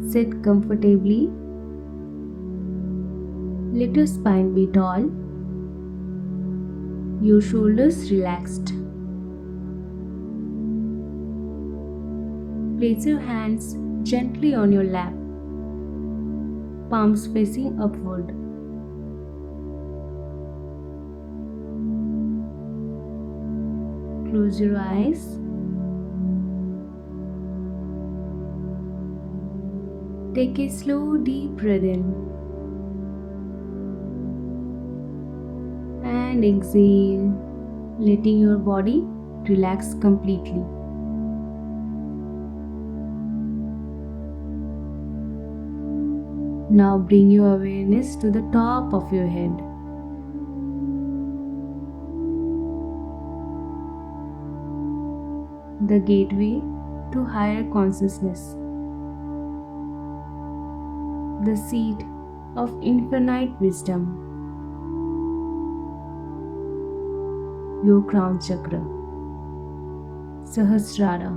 Sit comfortably. Let your spine be tall, your shoulders relaxed. Place your hands gently on your lap, palms facing upward. Close your eyes. Take a slow, deep breath in and exhale, letting your body relax completely. Now bring your awareness to the top of your head. The gateway to higher consciousness. The seat of infinite wisdom. Your Crown Chakra. Sahasrara.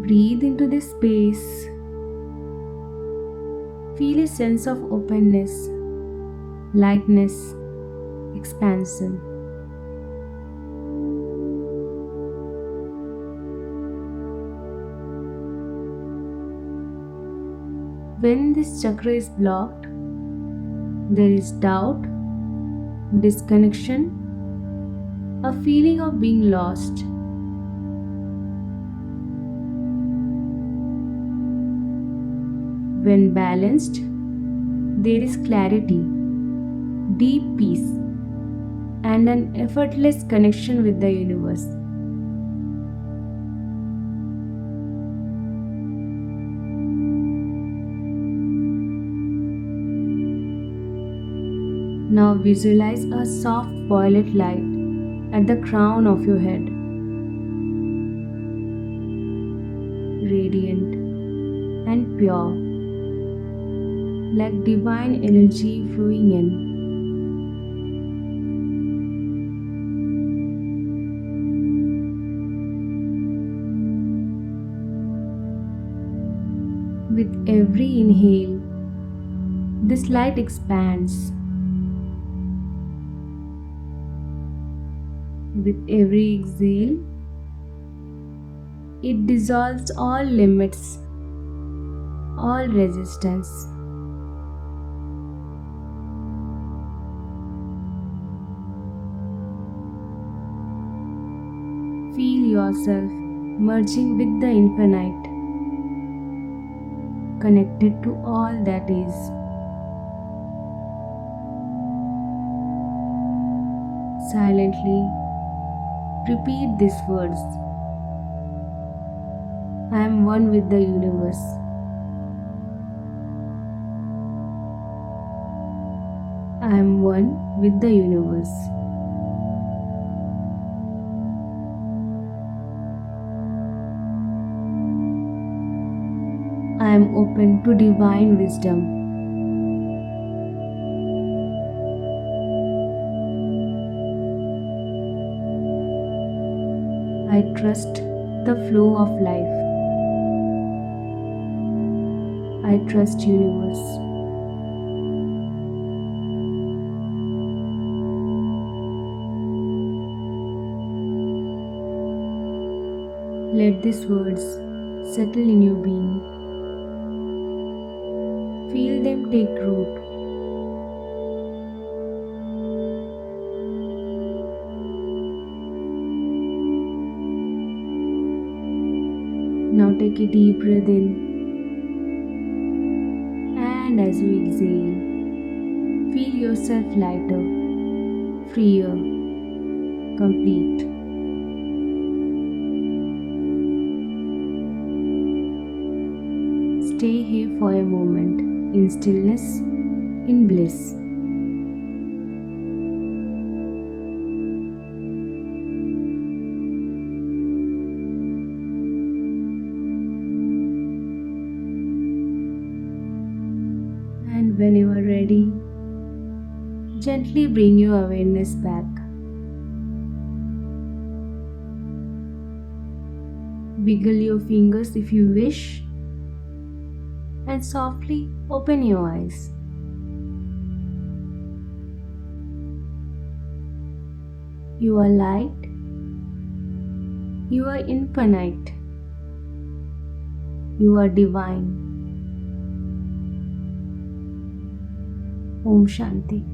Breathe into this space. Feel a sense of openness, lightness, expansion. When this chakra is blocked, there is doubt, disconnection, a feeling of being lost. When balanced, there is clarity, deep peace, and an effortless connection with the universe. Now visualize a soft violet light at the crown of your head. Radiant and pure, like divine energy flowing in. With every inhale, this light expands. With every exhale, it dissolves all limits, all resistance. Feel yourself merging with the infinite, connected to all that is. Silently repeat these words. I am one with the universe. I am one with the universe. I am open to divine wisdom. I trust the flow of life. I trust universe. Let these words settle in your being. Feel them take root. Now take a deep breath in, and as you exhale, feel yourself lighter, freer, complete. Stay here for a moment in stillness, in bliss. And when you are ready, gently bring your awareness back. Wiggle your fingers if you wish and softly open your eyes. You are light. You are infinite. You are divine. Om Shanti.